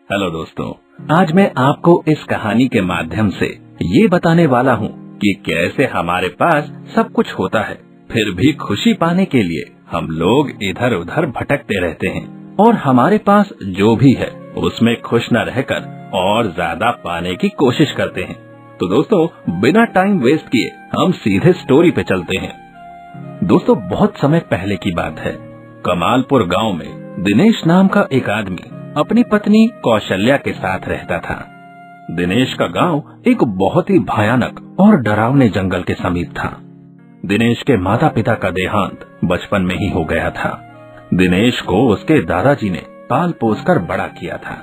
Hello दोस्तों, आज मैं आपको इस कहानी के माध्यम से ये बताने वाला हूँ कि कैसे हमारे पास सब कुछ होता है, फिर भी खुशी पाने के लिए हम लोग इधर उधर भटकते रहते हैं और हमारे पास जो भी है उसमें खुश न रहकर और ज्यादा पाने की कोशिश करते हैं। तो दोस्तों, बिना टाइम वेस्ट किए हम सीधे स्टोरी पे चलते हैं। दोस्तों, बहुत समय पहले की बात है। कमालपुर गांव में दिनेश नाम का एक आदमी अपनी पत्नी कौशल्या के साथ रहता था। दिनेश का गांव एक बहुत ही भयानक और डरावने जंगल के समीप था। दिनेश के माता पिता का देहांत बचपन में ही हो गया था। दिनेश को उसके दादाजी ने पाल पोस कर बड़ा किया था।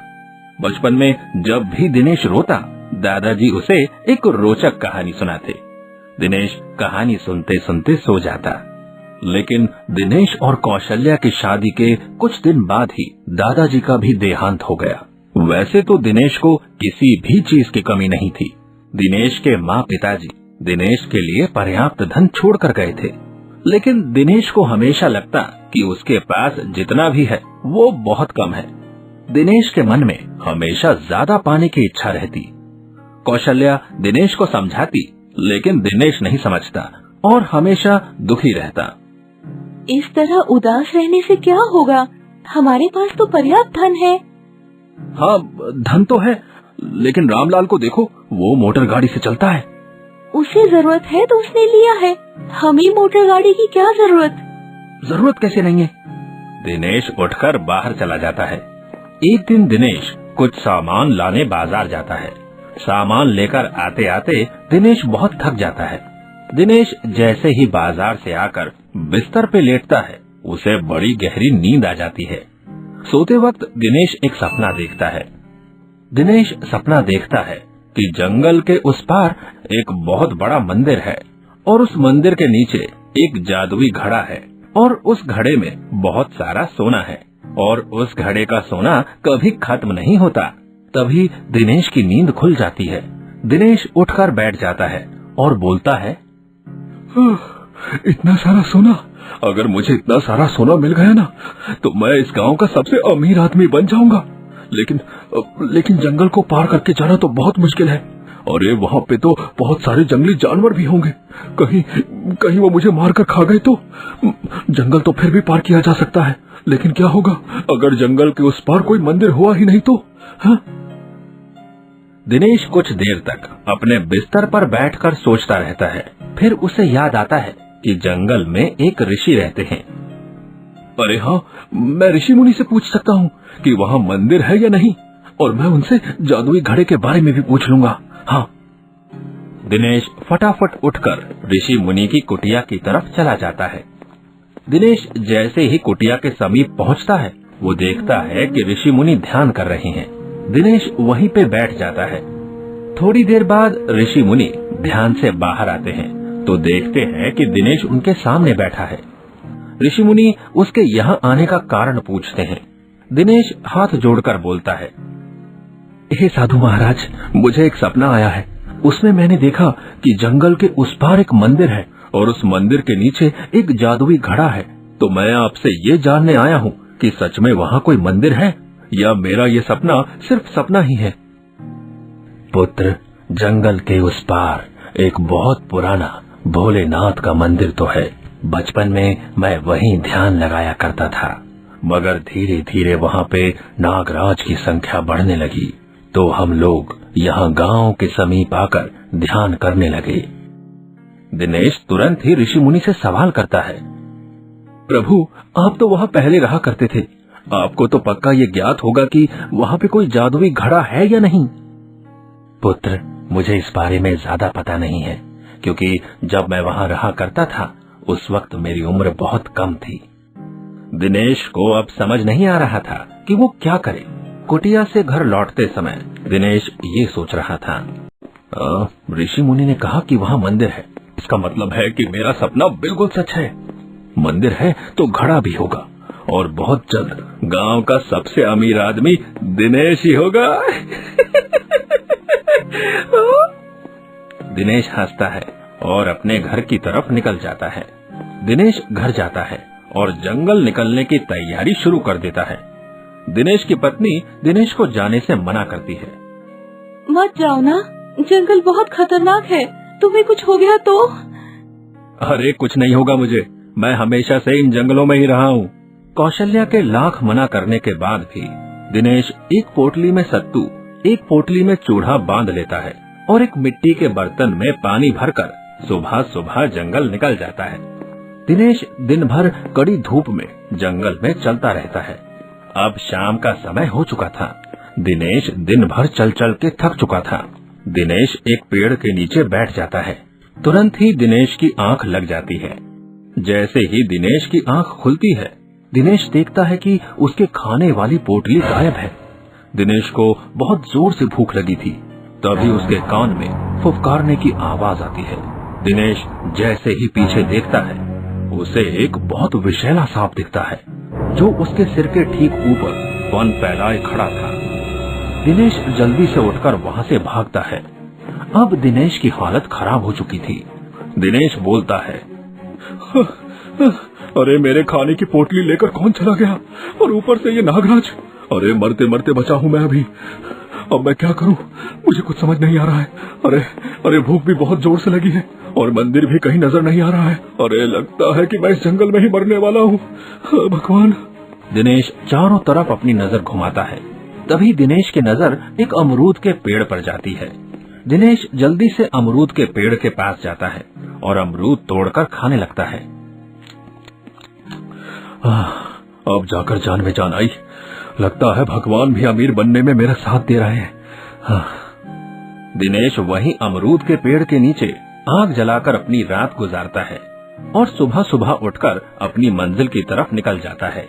बचपन में जब भी दिनेश रोता, दादाजी उसे एक रोचक कहानी सुनाते। दिनेश कहानी सुनते सुनते सो जाता। लेकिन दिनेश और कौशल्या की शादी के कुछ दिन बाद ही दादाजी का भी देहांत हो गया। वैसे तो दिनेश को किसी भी चीज की कमी नहीं थी। दिनेश के माँ पिताजी दिनेश के लिए पर्याप्त धन छोड़कर गए थे, लेकिन दिनेश को हमेशा लगता कि उसके पास जितना भी है वो बहुत कम है। दिनेश के मन में हमेशा ज्यादा पाने की इच्छा रहती। कौशल्या दिनेश को समझाती, लेकिन दिनेश नहीं समझता और हमेशा दुखी रहता। इस तरह उदास रहने से क्या होगा? हमारे पास तो पर्याप्त धन है। हाँ, धन तो है, लेकिन रामलाल को देखो, वो मोटर गाड़ी से चलता है। उसे जरूरत है तो उसने लिया है, हमें मोटर गाड़ी की क्या जरूरत? जरूरत कैसे नहीं है? दिनेश उठकर बाहर चला जाता है। एक दिन दिनेश कुछ सामान लाने बाजार जाता है। सामान लेकर आते आते दिनेश बहुत थक जाता है। दिनेश जैसे ही बाजार से आकर बिस्तर पे लेटता है, उसे बड़ी गहरी नींद आ जाती है। सोते वक्त दिनेश एक सपना देखता है। दिनेश सपना देखता है कि जंगल के उस पार एक बहुत बड़ा मंदिर है और उस मंदिर के नीचे एक जादुई घड़ा है और उस घड़े में बहुत सारा सोना है और उस घड़े का सोना कभी खत्म नहीं होता। तभी दिनेश की नींद खुल जाती है। दिनेश उठकर बैठ जाता है और बोलता है, इतना सारा सोना, अगर मुझे इतना सारा सोना मिल गया ना तो मैं इस गांव का सबसे अमीर आदमी बन जाऊंगा। लेकिन जंगल को पार करके जाना तो बहुत मुश्किल है और ये वहाँ पे तो बहुत सारे जंगली जानवर भी होंगे। कहीं वो मुझे मार कर खा गए तो? जंगल तो फिर भी पार किया जा सकता है, लेकिन क्या होगा अगर जंगल के उस पार कोई मंदिर हुआ ही नहीं तो? हाँ? दिनेश कुछ देर तक अपने बिस्तर पर बैठकर सोचता रहता है। फिर उसे याद आता है कि जंगल में एक ऋषि रहते हैं। अरे हाँ, मैं ऋषि मुनि से पूछ सकता हूँ कि वहाँ मंदिर है या नहीं, और मैं उनसे जादुई घड़े के बारे में भी पूछ लूंगा। हाँ। दिनेश फटाफट उठकर ऋषि मुनि की कुटिया की तरफ चला जाता है। दिनेश जैसे ही कुटिया के समीप पहुँचता है, वो देखता है कि ऋषि मुनि ध्यान कर रहे हैं। दिनेश वहीं पे बैठ जाता है। थोड़ी देर बाद ऋषि मुनि ध्यान से बाहर आते हैं तो देखते हैं कि दिनेश उनके सामने बैठा है। ऋषि मुनि उसके यहाँ आने का कारण पूछते हैं। दिनेश हाथ जोड़कर बोलता है, हे साधु महाराज, मुझे एक सपना आया है। उसमें मैंने देखा कि जंगल के उस पार एक मंदिर है और उस मंदिर के नीचे एक जादुई घड़ा है। तो मैं आपसे ये जानने आया हूँ कि सच में वहाँ कोई मंदिर है या मेरा ये सपना सिर्फ सपना ही है। पुत्र, जंगल के उस पार एक बहुत पुराना भोलेनाथ का मंदिर तो है। बचपन में मैं वहीं ध्यान लगाया करता था, मगर धीरे धीरे वहाँ पे नागराज की संख्या बढ़ने लगी तो हम लोग यहाँ गांव के समीप आकर ध्यान करने लगे। दिनेश तुरंत ही ऋषि मुनि से सवाल करता है, प्रभु, आप तो वहाँ पहले रहा करते थे, आपको तो पक्का ये ज्ञात होगा कि वहाँ पे कोई जादुई घड़ा है या नहीं? पुत्र, मुझे इस बारे में ज्यादा पता नहीं है, क्योंकि जब मैं वहाँ रहा करता था उस वक्त मेरी उम्र बहुत कम थी। दिनेश को अब समझ नहीं आ रहा था कि वो क्या करे। कुटिया से घर लौटते समय दिनेश ये सोच रहा था, ऋषि मुनि ने कहा कि वहाँ मंदिर है, इसका मतलब है कि मेरा सपना बिल्कुल सच है। मंदिर है तो घड़ा भी होगा और बहुत जल्द गांव का सबसे अमीर आदमी दिनेश ही होगा। दिनेश हंसता है और अपने घर की तरफ निकल जाता है। दिनेश घर जाता है और जंगल निकलने की तैयारी शुरू कर देता है। दिनेश की पत्नी दिनेश को जाने से मना करती है। मत जाओ ना, जंगल बहुत खतरनाक है, तुम्हें कुछ हो गया तो? अरे कुछ नहीं होगा मुझे, मैं हमेशा से इन जंगलों में ही रहा हूँ। कौशल्या के लाख मना करने के बाद भी दिनेश एक पोटली में सत्तू, एक पोटली में चूड़ा बांध लेता है और एक मिट्टी के बर्तन में पानी भरकर सुबह सुबह जंगल निकल जाता है। दिनेश दिन भर कड़ी धूप में जंगल में चलता रहता है। अब शाम का समय हो चुका था। दिनेश दिन भर चल चल के थक चुका था। दिनेश एक पेड़ के नीचे बैठ जाता है। तुरंत ही दिनेश की आंख लग जाती है। जैसे ही दिनेश की आंख खुलती है, दिनेश देखता है कि उसके खाने वाली पोटली गायब है। दिनेश को बहुत जोर से भूख लगी थी। तभी उसके कान में फुफकारने की आवाज आती है। दिनेश जैसे ही पीछे देखता है, उसे एक बहुत विषैला सांप दिखता है जो उसके सिर के ठीक ऊपर वन फैलाए खड़ा था। दिनेश जल्दी से उठकर वहां से भागता है। अब दिनेश की हालत खराब हो चुकी थी। दिनेश बोलता है, अरे मेरे खाने की पोटली लेकर कौन चला गया, और ऊपर से ये नागराज। अरे मरते मरते बचा हूँ मैं अभी, अब मैं क्या करूँ, मुझे कुछ समझ नहीं आ रहा है। अरे भूख भी बहुत जोर से लगी है और मंदिर भी कहीं नजर नहीं आ रहा है। अरे लगता है कि मैं इस जंगल में ही मरने वाला हूँ, भगवान। दिनेश चारों तरफ अपनी नजर घुमाता है। तभी दिनेश की नजर एक अमरूद के पेड़ पर जाती है। दिनेश जल्दी से अमरूद के पेड़ के पास जाता है और अमरूद तोड़कर खाने लगता है। अब जाकर जान में जान आई। लगता है भगवान भी अमीर बनने में मेरा साथ दे रहे हैं। दिनेश वहीं अमरूद के पेड़ के नीचे आग जलाकर अपनी रात गुजारता है और सुबह सुबह उठकर अपनी मंजिल की तरफ निकल जाता है।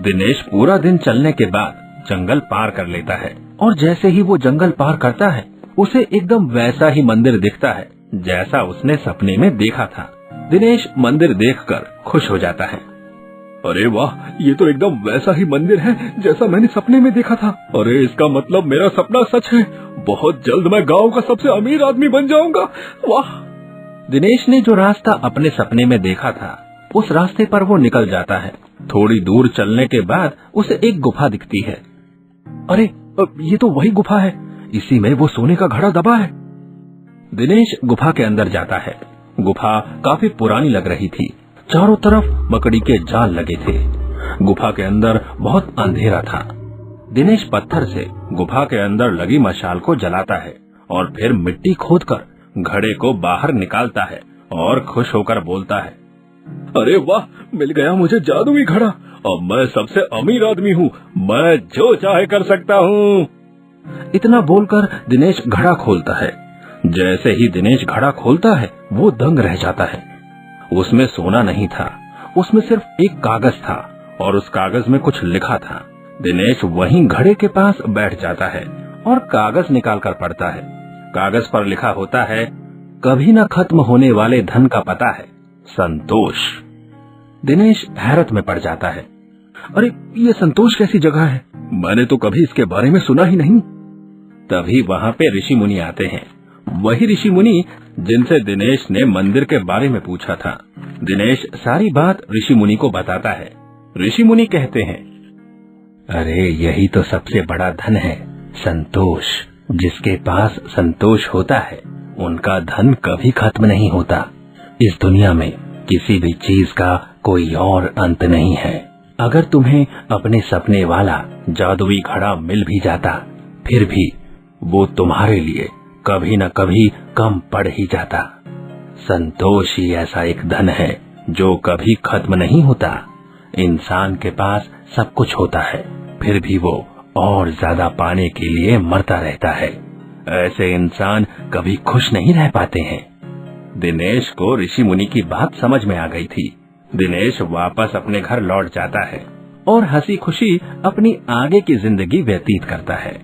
दिनेश पूरा दिन चलने के बाद जंगल पार कर लेता है और जैसे ही वो जंगल पार करता है, उसे एकदम वैसा ही मंदिर दिखता है जैसा उसने सपने में देखा था। दिनेश मंदिर देखकर खुश हो जाता है। अरे वाह, ये तो एकदम वैसा ही मंदिर है जैसा मैंने सपने में देखा था। अरे इसका मतलब मेरा सपना सच है। बहुत जल्द मैं गांव का सबसे अमीर आदमी बन जाऊंगा। वाह। दिनेश ने जो रास्ता अपने सपने में देखा था, उस रास्ते पर वो निकल जाता है। थोड़ी दूर चलने के बाद उसे एक गुफा दिखती है। अरे ये तो वही गुफा है, इसी में वो सोने का घड़ा दबा है। दिनेश गुफा के अंदर जाता है। गुफा काफी पुरानी लग रही थी। चारों तरफ मकड़ी के जाल लगे थे। गुफा के अंदर बहुत अंधेरा था। दिनेश पत्थर से गुफा के अंदर लगी मशाल को जलाता है और फिर मिट्टी खोदकर घड़े को बाहर निकालता है और खुश होकर बोलता है, अरे वाह, मिल गया मुझे जादुई घड़ा। अब मैं सबसे अमीर आदमी हूँ, मैं जो चाहे कर सकता हूँ। इतना बोलकर दिनेश घड़ा खोलता है। जैसे ही दिनेश घड़ा खोलता है, वो दंग रह जाता है। उसमें सोना नहीं था, उसमें सिर्फ एक कागज था और उस कागज में कुछ लिखा था। दिनेश वहीं घड़े के पास बैठ जाता है और कागज निकालकर पढ़ता है। कागज पर लिखा होता है, कभी न खत्म होने वाले धन का पता है, संतोष। दिनेश हैरत में पड़ जाता है। अरे ये संतोष कैसी जगह है, मैंने तो कभी इसके बारे में सुना ही नहीं। तभी वहाँ पे ऋषि मुनि आते हैं, वही ऋषि मुनि जिनसे दिनेश ने मंदिर के बारे में पूछा था। दिनेश सारी बात ऋषि मुनि को बताता है। ऋषि मुनि कहते हैं, अरे यही तो सबसे बड़ा धन है, संतोष। जिसके पास संतोष होता है, उनका धन कभी खत्म नहीं होता। इस दुनिया में किसी भी चीज का कोई और अंत नहीं है। अगर तुम्हें अपने सपने वाला जादुई घड़ा मिल भी जाता, फिर भी वो तुम्हारे लिए कभी न कभी कम पड़ ही जाता। संतोष ही ऐसा एक धन है जो कभी खत्म नहीं होता। इंसान के पास सब कुछ होता है, फिर भी वो और ज्यादा पाने के लिए मरता रहता है। ऐसे इंसान कभी खुश नहीं रह पाते हैं। दिनेश को ऋषि मुनि की बात समझ में आ गई थी। दिनेश वापस अपने घर लौट जाता है और हंसी खुशी अपनी आगे की जिंदगी व्यतीत करता है।